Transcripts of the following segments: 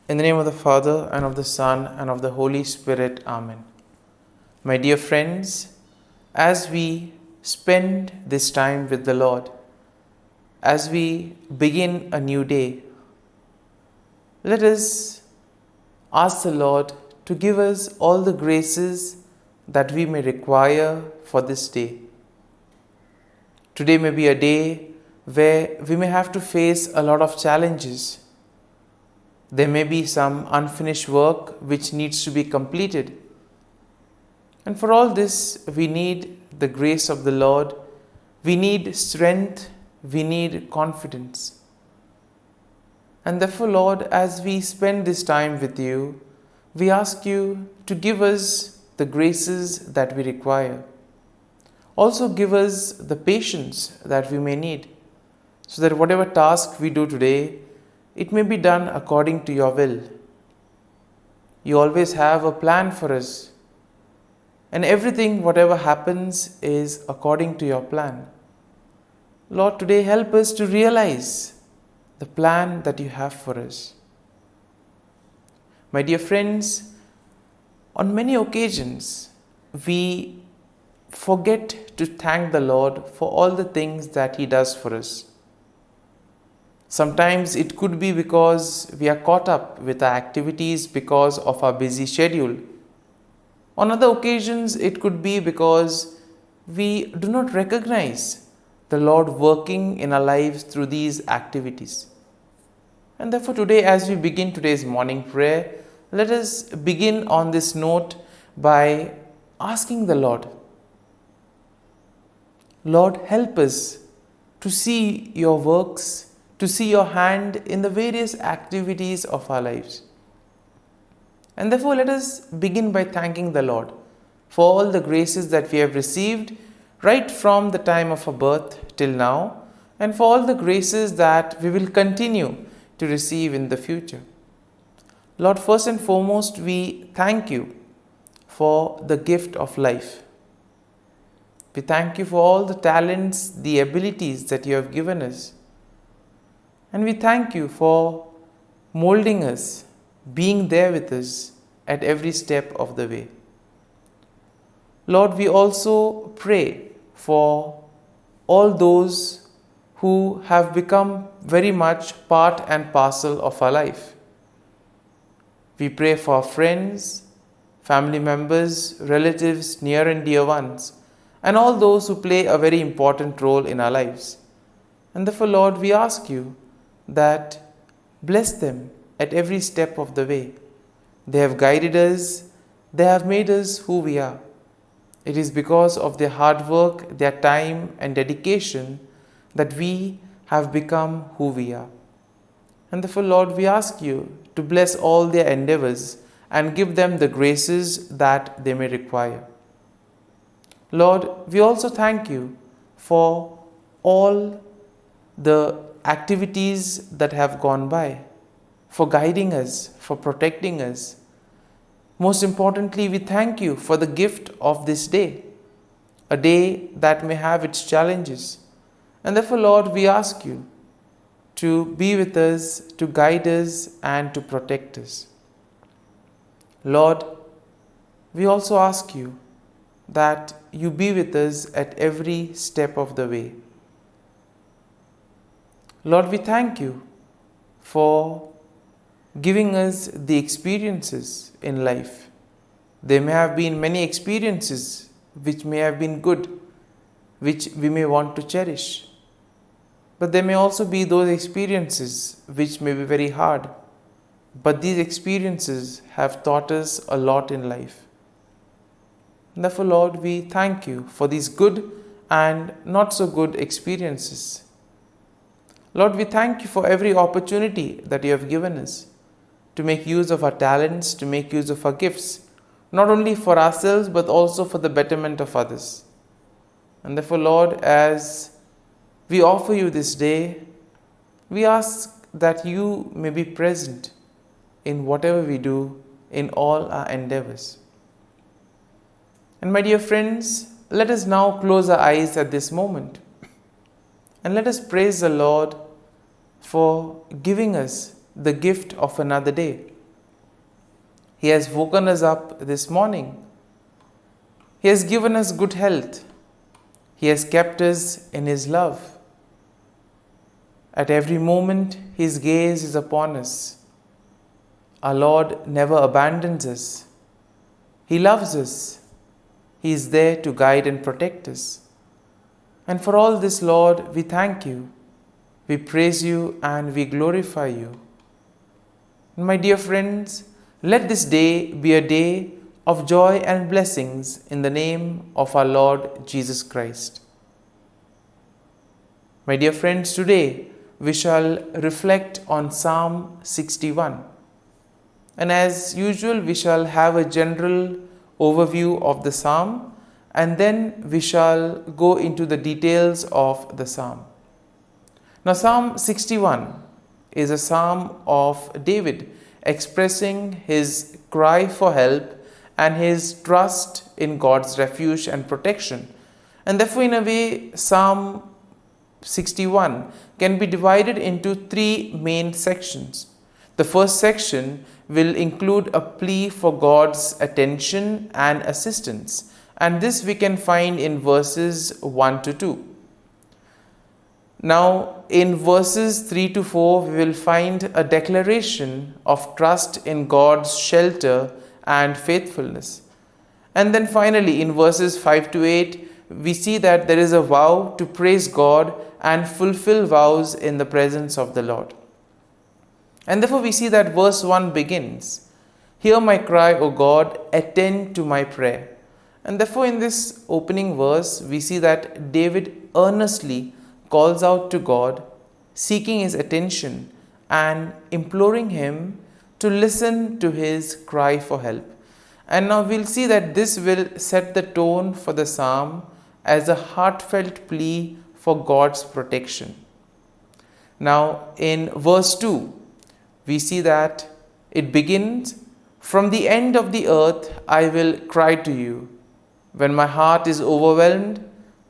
In the name of the Father, and of the Son, and of the Holy Spirit. Amen. My dear friends, as we spend this time with the Lord, as we begin a new day, let us ask the Lord to give us all the graces that we may require for this day. Today may be a day where we may have to face a lot of challenges. There may be some unfinished work which needs to be completed. And for all this, we need the grace of the Lord. We need strength. We need confidence. And therefore, Lord, as we spend this time with you, we ask you to give us the graces that we require. Also give us the patience that we may need, so that whatever task we do today, it may be done according to your will. You always have a plan for us, and everything, whatever happens, is according to your plan. Lord, today help us to realize the plan that you have for us. My dear friends, on many occasions, we forget to thank the Lord for all the things that He does for us. Sometimes it could be because we are caught up with our activities because of our busy schedule. On other occasions, it could be because we do not recognize the Lord working in our lives through these activities. And therefore today, as we begin today's morning prayer, let us begin on this note by asking the Lord, Lord, help us to see your works, to see your hand in the various activities of our lives. And therefore, let us begin by thanking the Lord for all the graces that we have received right from the time of our birth till now, and for all the graces that we will continue to receive in the future. Lord, first and foremost, we thank you for the gift of life. We thank you for all the talents, the abilities that you have given us. And we thank you for molding us, being there with us at every step of the way. Lord, we also pray for all those who have become very much part and parcel of our life. We pray for our friends, family members, relatives, near and dear ones, and all those who play a very important role in our lives. And therefore, Lord, we ask you that bless them at every step of the way. They have guided us, they have made us who we are. It is because of their hard work, their time and dedication that we have become who we are. And therefore, Lord, we ask you to bless all their endeavors and give them the graces that they may require. Lord, we also thank you for all the activities that have gone by, for guiding us, for protecting us. Most importantly, we thank you for the gift of this day, a day that may have its challenges. And therefore, Lord, we ask you to be with us, to guide us, and to protect us. Lord, we also ask you that you be with us at every step of the way. Lord, we thank you for giving us the experiences in life. There may have been many experiences which may have been good, which we may want to cherish. But there may also be those experiences which may be very hard. But these experiences have taught us a lot in life. Therefore, Lord, we thank you for these good and not so good experiences. Lord, we thank you for every opportunity that you have given us to make use of our talents, to make use of our gifts, not only for ourselves but also for the betterment of others. And therefore, Lord, as we offer you this day, we ask that you may be present in whatever we do, in all our endeavors. And my dear friends, let us now close our eyes at this moment and let us praise the Lord for giving us the gift of another day. He has woken us up this morning. He has given us good health. He has kept us in His love. At every moment, His gaze is upon us. Our Lord never abandons us. He loves us. He is there to guide and protect us. And for all this, Lord, we thank you. We praise you and we glorify you. My dear friends, let this day be a day of joy and blessings in the name of our Lord Jesus Christ. My dear friends, today we shall reflect on Psalm 61. And as usual, we shall have a general overview of the psalm, and then we shall go into the details of the psalm. Now, Psalm 61 is a psalm of David expressing his cry for help and his trust in God's refuge and protection. And therefore, in a way, Psalm 61 can be divided into three main sections. The first section will include a plea for God's attention and assistance, and this we can find in verses 1 to 2. Now, in verses 3 to 4, we will find a declaration of trust in God's shelter and faithfulness. And then finally, in verses 5 to 8, we see that there is a vow to praise God and fulfill vows in the presence of the Lord. And therefore, we see that verse 1 begins, "Hear my cry, O God, attend to my prayer." And therefore, in this opening verse, we see that David earnestly calls out to God, seeking His attention and imploring Him to listen to his cry for help. And now we'll see that this will set the tone for the psalm as a heartfelt plea for God's protection. Now, in verse 2, we see that it begins, "From the end of the earth I will cry to you. When my heart is overwhelmed,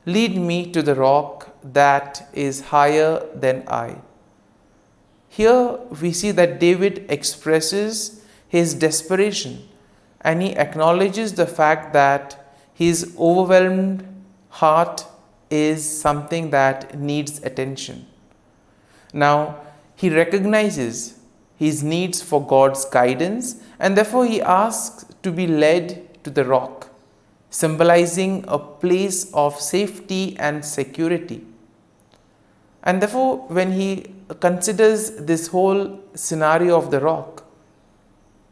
lead me to the rock that is higher than I." Here we see that David expresses his desperation and he acknowledges the fact that his overwhelmed heart is something that needs attention. Now, he recognizes his needs for God's guidance, and therefore he asks to be led to the rock, symbolizing a place of safety and security. And therefore, when he considers this whole scenario of the rock,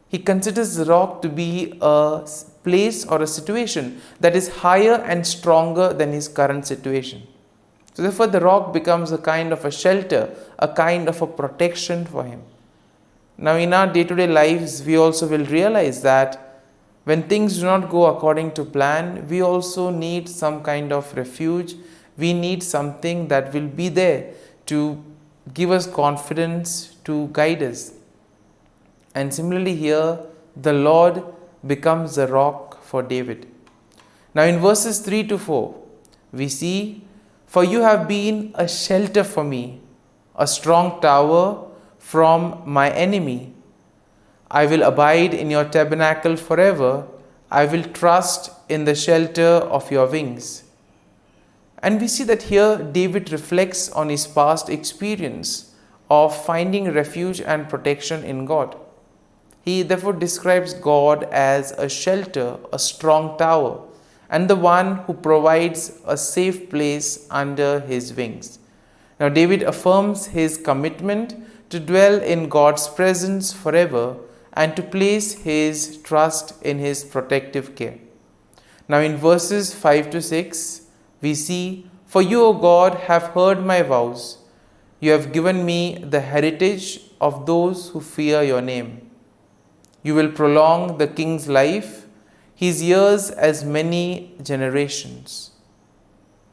he considers the rock to be a place or a situation that is higher and stronger than his current situation. So therefore, the rock becomes a kind of a shelter, a kind of a protection for him. Now, in our day-to-day lives, we also will realize that when things do not go according to plan, we also need some kind of refuge. We need something that will be there to give us confidence, to guide us. And similarly here, the Lord becomes the rock for David. Now in verses 3 to 4, we see, "For you have been a shelter for me, a strong tower from my enemy. I will abide in your tabernacle forever. I will trust in the shelter of your wings." And we see that here David reflects on his past experience of finding refuge and protection in God. He therefore describes God as a shelter, a strong tower, and the one who provides a safe place under his wings. Now David affirms his commitment to dwell in God's presence forever and to place his trust in his protective care. Now in verses 5 to 6, we see, "For you, O God, have heard my vows. You have given me the heritage of those who fear your name. You will prolong the king's life, his years as many generations."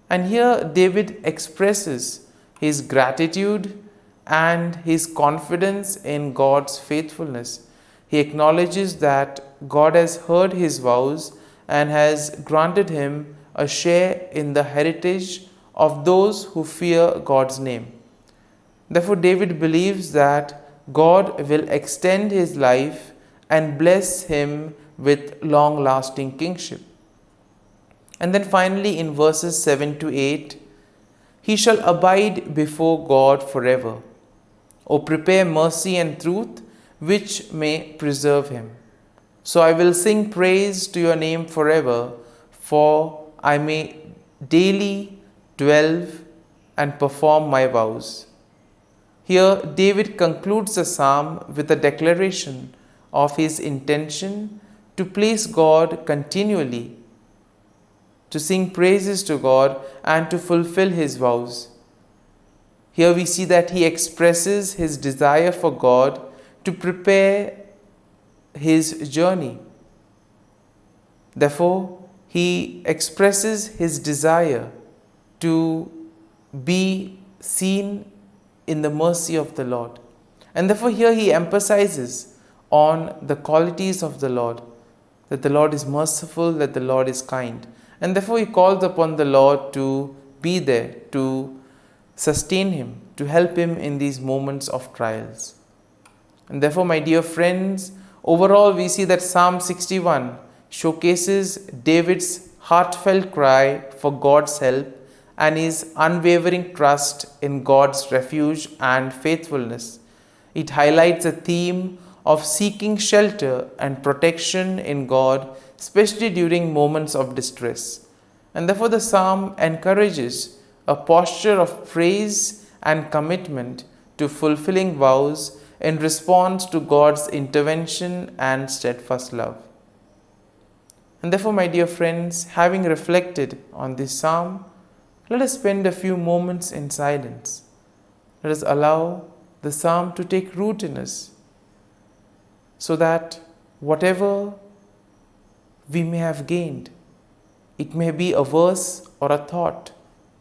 And here David expresses his gratitude and his confidence in God's faithfulness. He acknowledges that God has heard his vows and has granted him a share in the heritage of those who fear God's name. Therefore, David believes that God will extend his life and bless him with long lasting kingship. And then finally, in verses 7 to 8, he shall abide before God forever. O prepare mercy and truth, which may preserve him. So I will sing praise to your name forever, for I may daily dwell and perform my vows. Here, David concludes the psalm with a declaration of his intention to praise God continually, to sing praises to God, and to fulfill his vows. Here we see that he expresses his desire for God to prepare his journey. Therefore, he expresses his desire to be seen in the mercy of the Lord. And therefore, here he emphasizes on the qualities of the Lord, that the Lord is merciful, that the Lord is kind. And therefore, he calls upon the Lord to be there, to sustain him, to help him in these moments of trials. And therefore, my dear friends, overall we see that Psalm 61 showcases David's heartfelt cry for God's help and his unwavering trust in God's refuge and faithfulness. It highlights a theme of seeking shelter and protection in God, especially during moments of distress. And therefore, the psalm encourages a posture of praise and commitment to fulfilling vows in response to God's intervention and steadfast love. And therefore, my dear friends, having reflected on this psalm, let us spend a few moments in silence. Let us allow the psalm to take root in us, so that whatever we may have gained, it may be a verse or a thought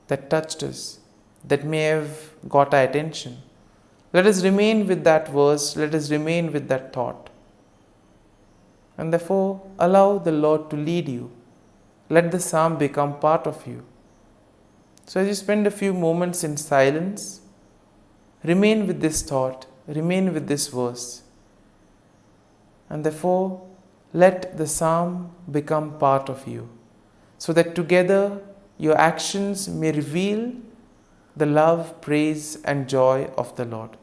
that touched us, that may have got our attention. Let us remain with that verse, let us remain with that thought. And therefore, allow the Lord to lead you. Let the psalm become part of you. So as you spend a few moments in silence, remain with this thought, remain with this verse. And therefore, let the psalm become part of you, so that together your actions may reveal the love, praise, and joy of the Lord.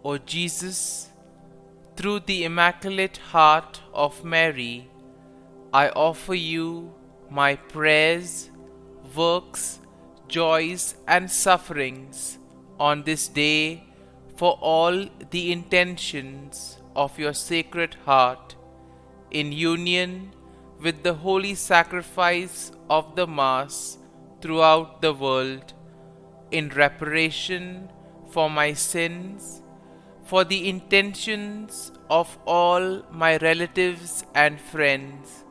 O Jesus, through the Immaculate Heart of Mary, I offer you my prayers, works, joys, and sufferings on this day for all the intentions of your Sacred Heart, in union with the holy sacrifice of the Mass throughout the world, in reparation for my sins, for the intentions of all my relatives and friends,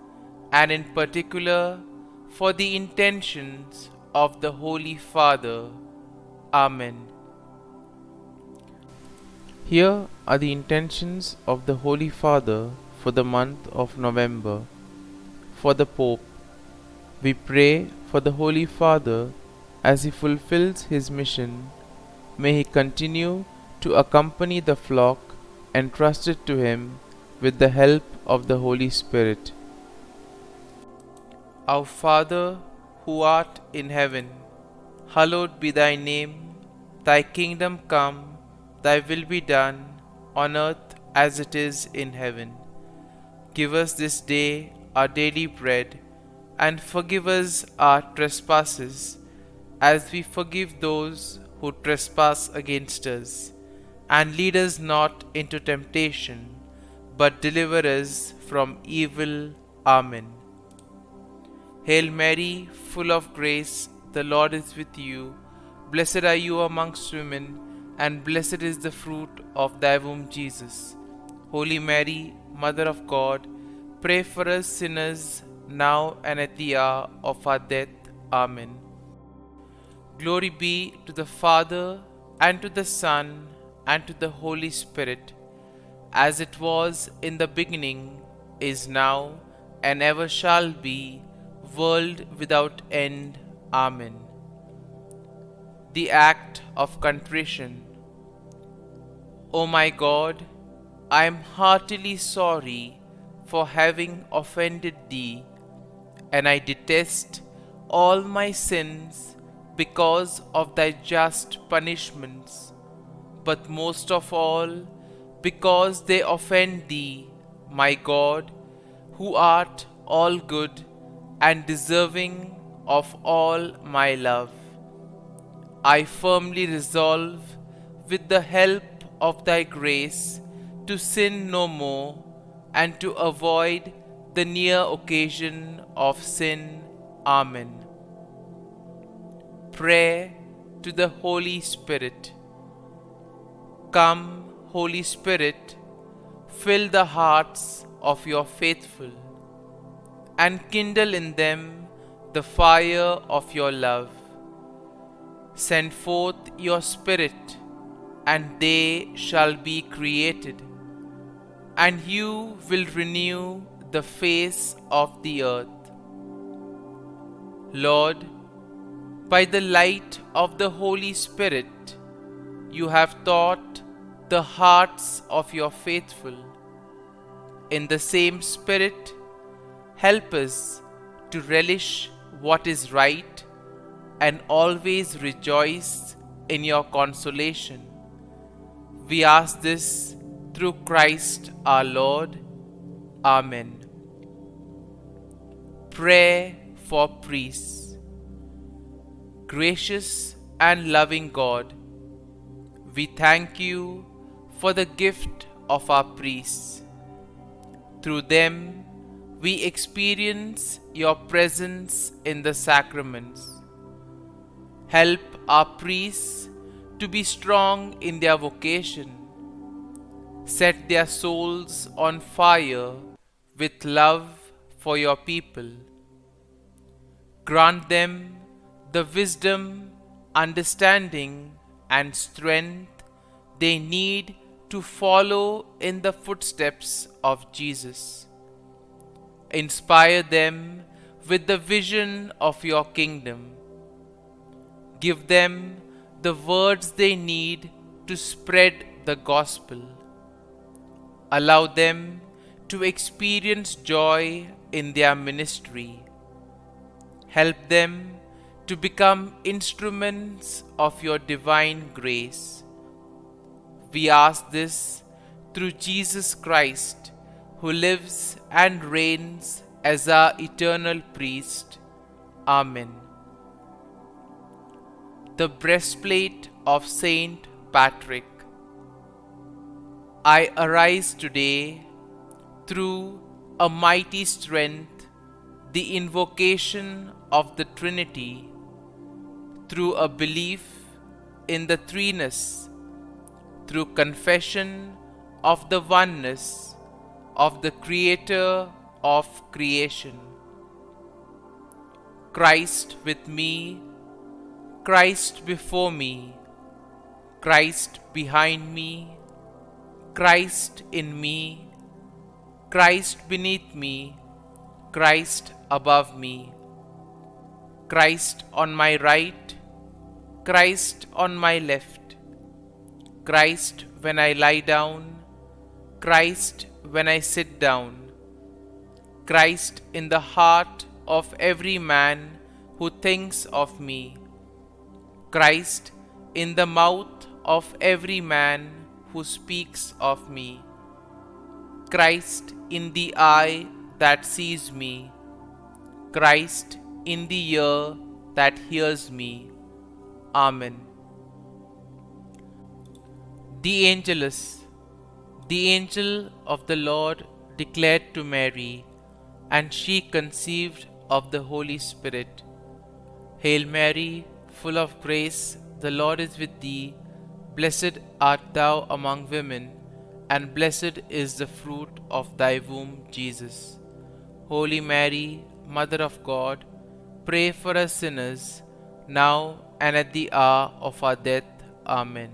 and in particular for the intentions of the Holy Father. Amen. Here are the intentions of the Holy Father for the month of November. For the Pope, we pray for the Holy Father as he fulfills his mission. May he continue to accompany the flock entrusted to him with the help of the Holy Spirit. Our Father, who art in heaven, hallowed be thy name. Thy kingdom come, thy will be done, on earth as it is in heaven. Give us this day our daily bread, and forgive us our trespasses, as we forgive those who trespass against us. And lead us not into temptation, but deliver us from evil. Amen. Hail Mary, full of grace, the Lord is with you. Blessed are you amongst women, and blessed is the fruit of thy womb, Jesus. Holy Mary, Mother of God, pray for us sinners, now and at the hour of our death. Amen. Glory be to the Father, and to the Son, and to the Holy Spirit, as it was in the beginning, is now, and ever shall be, world without end. Amen. The Act of Contrition. O my God, I am heartily sorry for having offended Thee, and I detest all my sins because of Thy just punishments, but most of all because they offend Thee, my God, who art all good and deserving of all my love. I firmly resolve, with the help of Thy grace, to sin no more, and to avoid the near occasion of sin. Amen. Prayer to the Holy Spirit. Come, Holy Spirit, fill the hearts of your faithful, and kindle in them the fire of your love. Send forth your Spirit, and they shall be created, and you will renew the face of the earth. Lord, by the light of the Holy Spirit, you have taught the hearts of your faithful. In the same Spirit, help us to relish what is right and always rejoice in your consolation. We ask this through Christ our Lord. Amen. Prayer for priests. Gracious and loving God, we thank you for the gift of our priests. Through them, we experience your presence in the sacraments. Help our priests to be strong in their vocation. Set their souls on fire with love for your people. Grant them the wisdom, understanding, and strength they need to follow in the footsteps of Jesus. Inspire them with the vision of your kingdom. Give them the words they need to spread the gospel. Allow them to experience joy in their ministry. Help them to become instruments of your divine grace. We ask this through Jesus Christ, who lives and reigns as our eternal priest. Amen. The breastplate of Saint Patrick. I arise today through a mighty strength, the invocation of the Trinity, through a belief in the threeness, through confession of the oneness of the Creator of creation. Christ with me, Christ before me, Christ behind me, Christ in me, Christ beneath me, Christ above me, Christ on my right, Christ on my left, Christ when I lie down, Christ when I sit down, Christ in the heart of every man who thinks of me, Christ in the mouth of every man who speaks of me, Christ in the eye that sees me, Christ in the ear that hears me. Amen. The Angelus. The angel of the Lord declared to Mary, and she conceived of the Holy Spirit. Hail Mary, full of grace, the Lord is with thee. Blessed art thou among women, and blessed is the fruit of thy womb, Jesus. Holy Mary, Mother of God, pray for us sinners, now and at the hour of our death. Amen.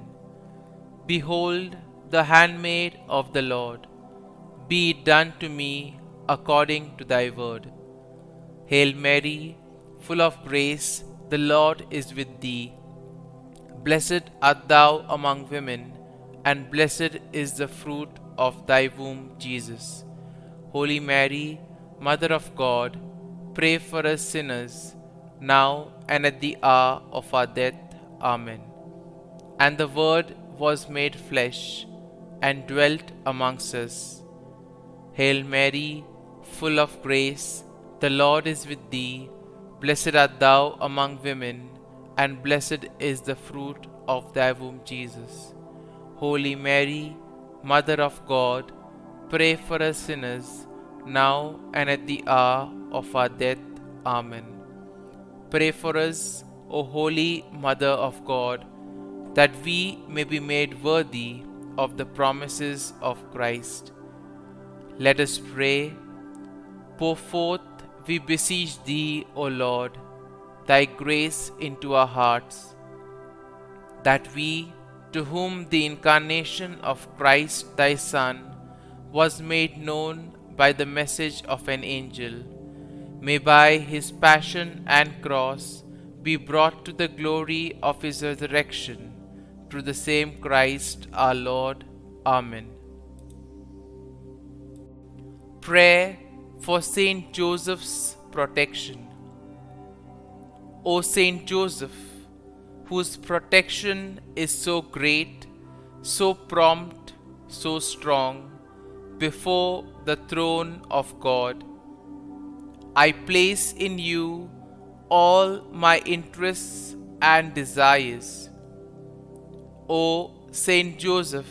Behold, the handmaid of the Lord. Be it done to me according to thy word. Hail Mary, full of grace, the Lord is with thee. Blessed art thou among women, and blessed is the fruit of thy womb, Jesus. Holy Mary, Mother of God, pray for us sinners, now and at the hour of our death. Amen. And the Word was made flesh, and dwelt amongst us. Hail Mary, full of grace, the Lord is with thee. Blessed art thou among women, and blessed is the fruit of thy womb, Jesus. Holy Mary, Mother of God, pray for us sinners, now and at the hour of our death. Amen. Pray for us, O Holy Mother of God, that we may be made worthy of the promises of Christ. Let us pray. Pour forth, we beseech thee, O Lord, thy grace into our hearts, that we, to whom the incarnation of Christ thy Son was made known by the message of an angel, may by his passion and cross be brought to the glory of his resurrection, through the same Christ our Lord. Amen. Prayer for Saint Joseph's protection. O Saint Joseph, whose protection is so great, so prompt, so strong, before the throne of God, I place in you all my interests and desires. O Saint Joseph,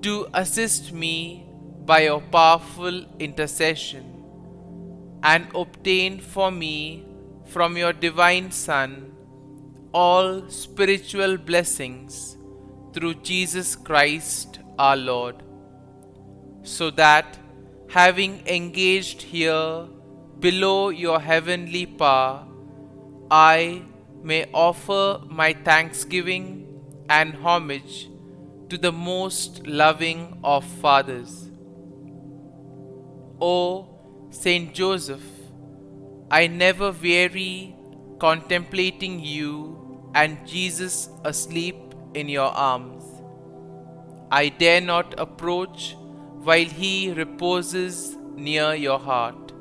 do assist me by your powerful intercession, and obtain for me from your divine Son all spiritual blessings through Jesus Christ our Lord, so that, having engaged here below your heavenly power, I may offer my thanksgiving and homage to the most loving of fathers. O Saint Joseph, I never weary contemplating you and Jesus asleep in your arms. I dare not approach while he reposes near your heart.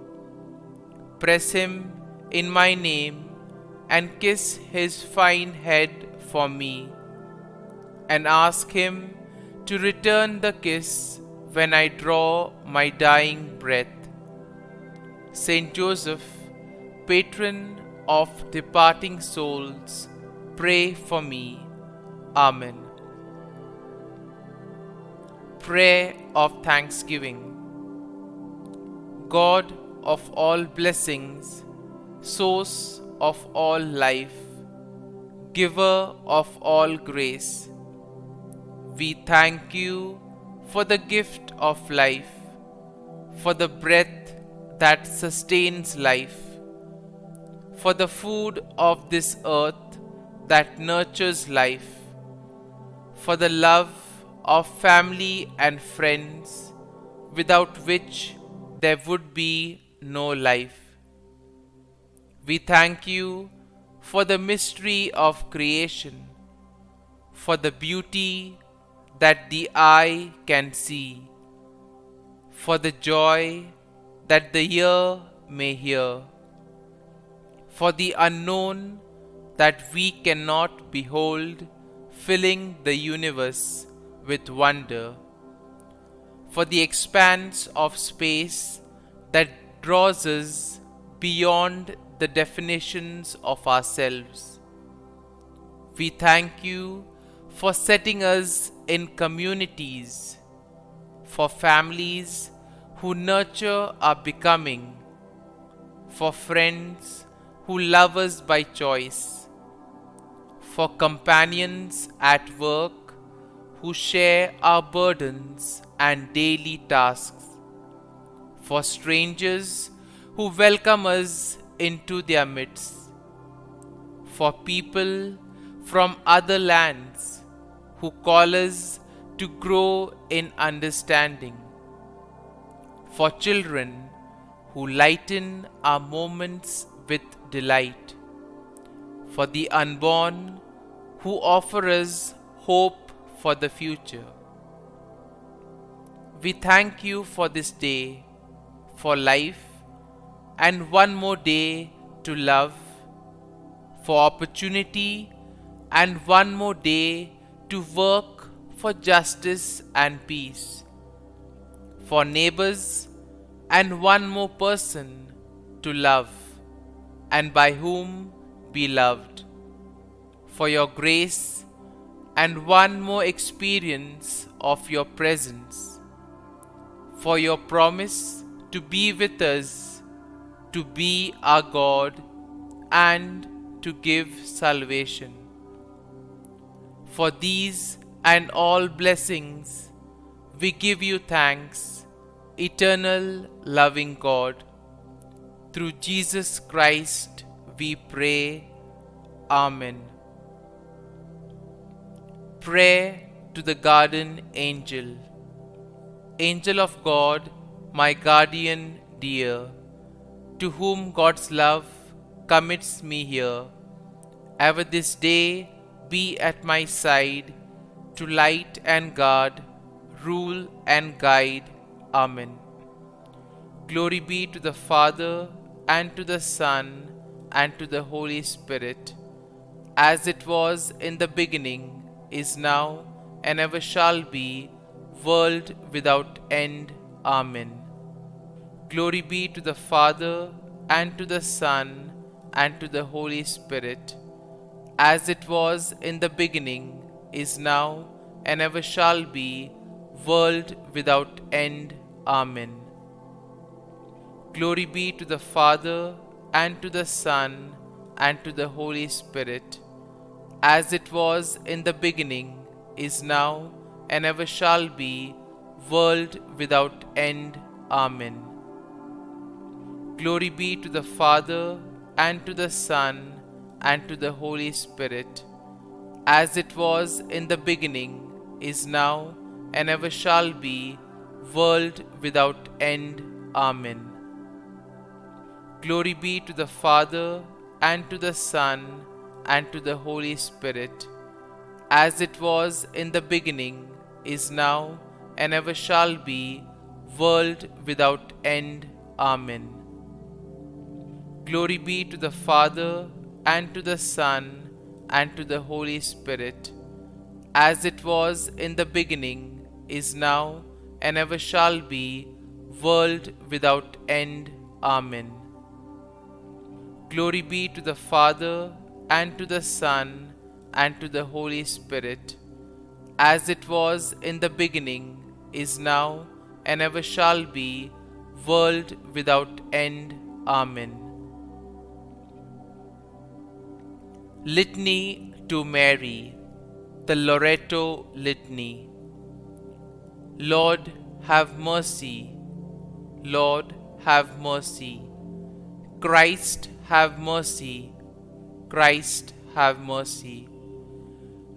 Press him in my name and kiss his fine head for me, and ask him to return the kiss when I draw my dying breath. Saint Joseph, patron of departing souls, pray for me. Amen. Prayer of Thanksgiving. God of all blessings, source of all life, giver of all grace, we thank you for the gift of life, for the breath that sustains life, for the food of this earth that nurtures life, for the love of family and friends, without which there would be no life. We thank you for the mystery of creation, for the beauty that the eye can see, for the joy that the ear may hear, for the unknown that we cannot behold, filling the universe with wonder, for the expanse of space that draws us beyond the definitions of ourselves. We thank you for setting us in communities for families who nurture our becoming, for friends who love us by choice, for companions at work who share our burdens and daily tasks, for strangers who welcome us into their midst, for people from other lands who call us to grow in understanding, for children who lighten our moments with delight, for the unborn who offer us hope for the future. We thank you for this day, for life, and one more day to love, for opportunity, and one more day to work for justice and peace, for neighbors, and one more person to love, and by whom be loved, for your grace, and one more experience of your presence, for your promise to be with us, to be our God, and to give salvation. For these and all blessings, we give you thanks, eternal loving God. Through Jesus Christ we pray. Amen. Prayer to the Guardian Angel. Angel of God, my guardian dear, to whom God's love commits me here, ever this day be at my side, to light and guard, rule and guide. Amen. Glory be to the Father, and to the Son, and to the Holy Spirit, as it was in the beginning, is now, and ever shall be, world without end. Amen. Glory be to the Father, and to the Son, and to the Holy Spirit, as it was in the beginning, is now, and ever shall be, world without end. Amen. Glory be to the Father, and to the Son, and to the Holy Spirit, as it was in the beginning, is now, and ever shall be, world without end. Amen. Glory be to the Father, and to the Son, and to the Holy Spirit, as it was in the beginning, is now, and ever shall be, world without end. Amen. Glory be to the Father, and to the Son, and to the Holy Spirit, as it was in the beginning, is now, and ever shall be, world without end. Amen. Glory be to the Father, and to the Son, and to the Holy Spirit, as it was in the beginning, is now, and ever shall be, world without end. Amen. Glory be to the Father, and to the Son, and to the Holy Spirit, as it was in the beginning, is now, and ever shall be, world without end. Amen. Litany to Mary, the Loreto Litany. Lord, have mercy. Lord, have mercy. Christ, have mercy. Christ, have mercy.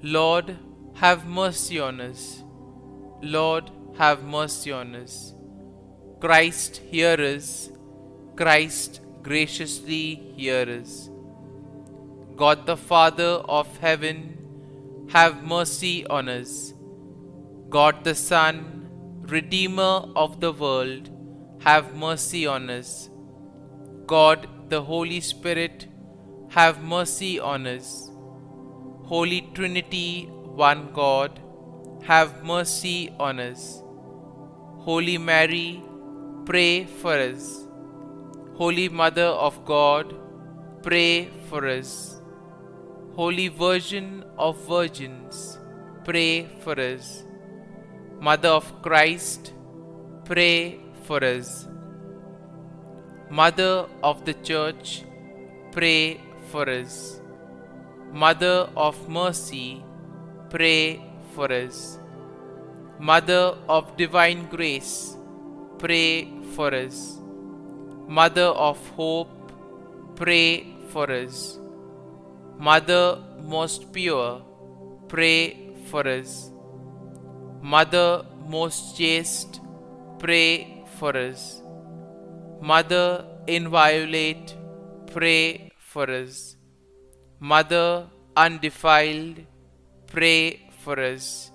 Lord, have mercy on us. Lord, have mercy on us. Christ, hear us. Christ, graciously hear us. God the Father of heaven, have mercy on us. God the Son, Redeemer of the world, have mercy on us. God the Holy Spirit, have mercy on us. Holy Trinity, one God, have mercy on us. Holy Mary, pray for us. Holy Mother of God, pray for us. Holy Virgin of Virgins, pray for us. Mother of Christ, pray for us. Mother of the Church, pray for us. Mother of Mercy, pray for us. Mother of Divine Grace, pray for us. Mother of Hope, pray for us. Mother most pure, pray for us. Mother most chaste, pray for us. Mother inviolate, pray for us. Mother undefiled, pray for us.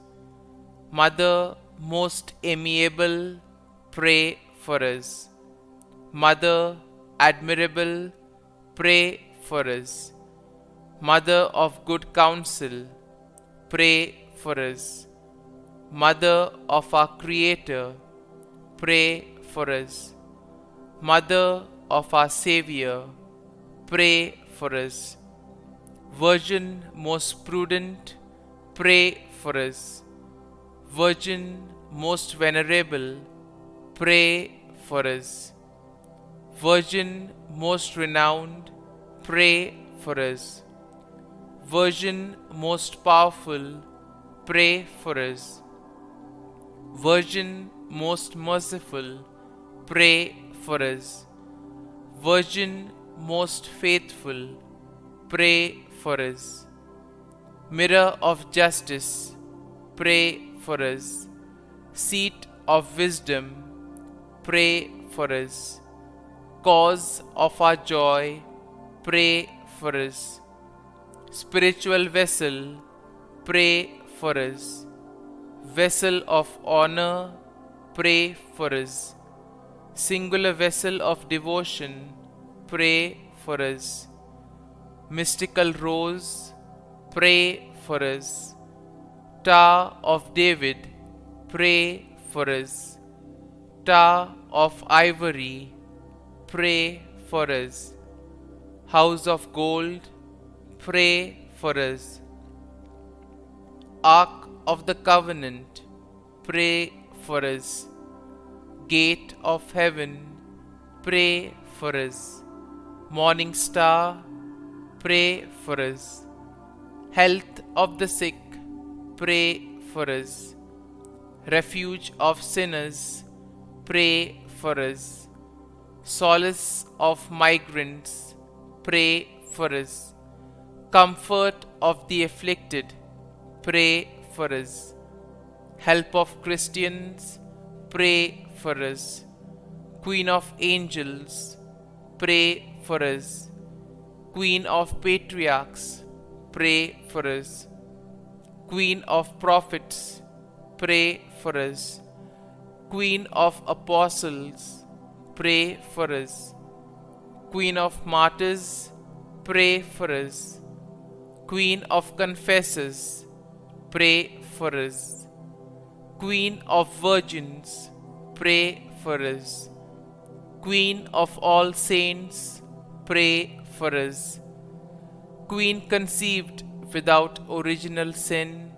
Mother most amiable, pray for us. Mother admirable, pray for us. Mother of good counsel, pray for us. Mother of our Creator, pray for us. Mother of our Xavier, pray for us. Virgin most prudent, pray for us. Virgin most venerable, pray for us. Virgin most renowned, pray for us. Virgin most powerful, pray for us. Virgin most merciful, pray for us. Virgin most faithful, pray for us. Mirror of justice, pray for us. Seat of wisdom, pray for us. Cause of our joy, pray for us. Spiritual vessel, pray for us. Vessel of honor, pray for us. Singular vessel of devotion, pray for us. Mystical rose, pray for us. Tower of David, pray for us. Tower of ivory, pray for us. House of gold, pray for us. Ark of the covenant, pray for us. Gate of heaven, pray for us. Morning star, pray for us. Health of the sick, pray for us. Refuge of sinners, pray for us. Solace of migrants, pray for us. Comfort of the afflicted, pray for us. Help of Christians, pray for us. Queen of angels, pray for us. Queen of patriarchs, pray for us. Queen of prophets, pray for us. Queen of apostles, pray for us. Queen of martyrs, pray for us. Queen of confessors, pray for us. Queen of virgins, pray for us. Queen of all saints, pray for us. Queen conceived without original sin,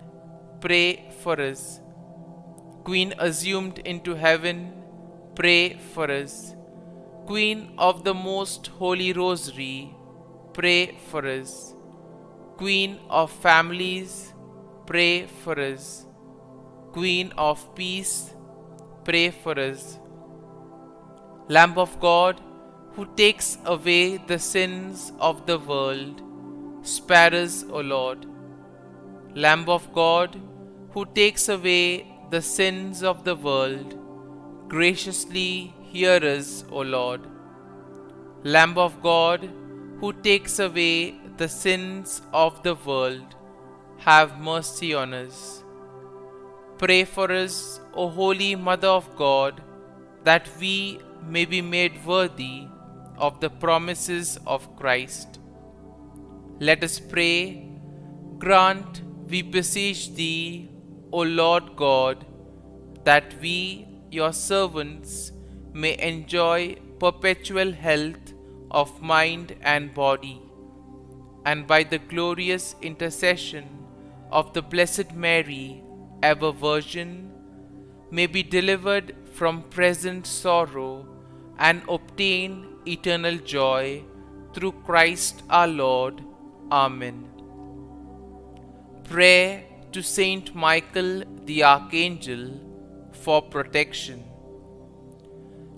pray for us. Queen assumed into heaven, pray for us. Queen of the most holy rosary, pray for us. Queen of families, pray for us. Queen of peace, pray for us. Lamb of God, who takes away the sins of the world, spare us, O Lord. Lamb of God, who takes away the sins of the world, graciously hear us, O Lord. Lamb of God, who takes away the sins of the world, have mercy on us. Pray for us, O Holy Mother of God, that we may be made worthy of the promises of Christ. Let us pray. Grant, we beseech Thee, O Lord God, that we, Your servants, may enjoy perpetual health of mind and body, and by the glorious intercession of the Blessed Mary, ever Virgin, may be delivered from present sorrow and obtain eternal joy through Christ our Lord. Amen. Prayer to Saint Michael the Archangel for protection.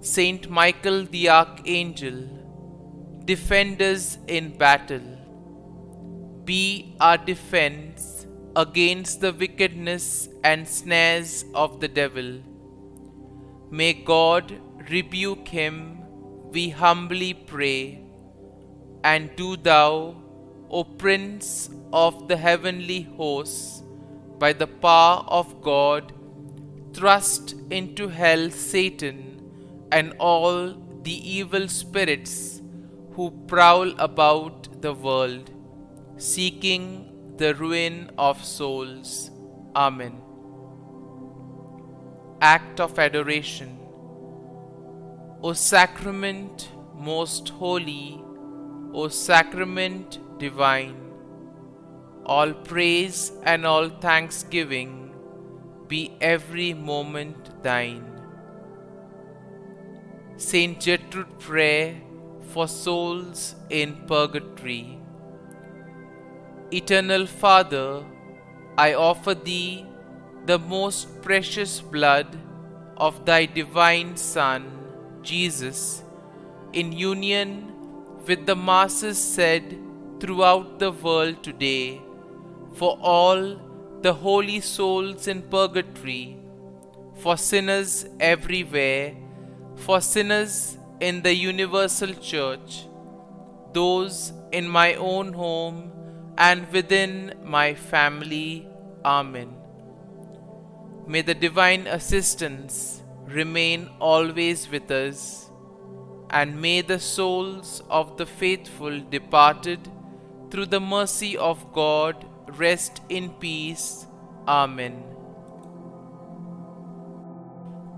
Saint Michael the Archangel, defend us in battle. Be our defense against the wickedness and snares of the devil. May God rebuke him, we humbly pray. And do thou, O Prince of the heavenly hosts, by the power of God, thrust into hell Satan and all the evil spirits who prowl about the world, seeking the ruin of souls. Amen. Act of Adoration. O Sacrament most holy, O Sacrament divine, all praise and all thanksgiving be every moment thine. Saint Gertrude Prayer for souls in purgatory. Eternal Father, I offer Thee the most precious blood of Thy divine Son, Jesus, in union with the masses said throughout the world today, for all the holy souls in purgatory, for sinners everywhere, for sinners in the universal church, those in my own home and within my family. Amen. May the divine assistance remain always with us, and may the souls of the faithful departed through the mercy of God rest in peace. Amen.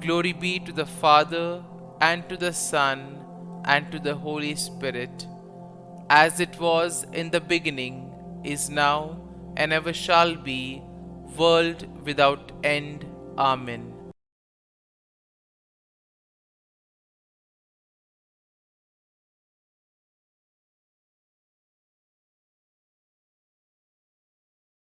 Glory be to the Father, and to the Son, and to the Holy Spirit, as it was in the beginning, is now, and ever shall be, world without end. Amen.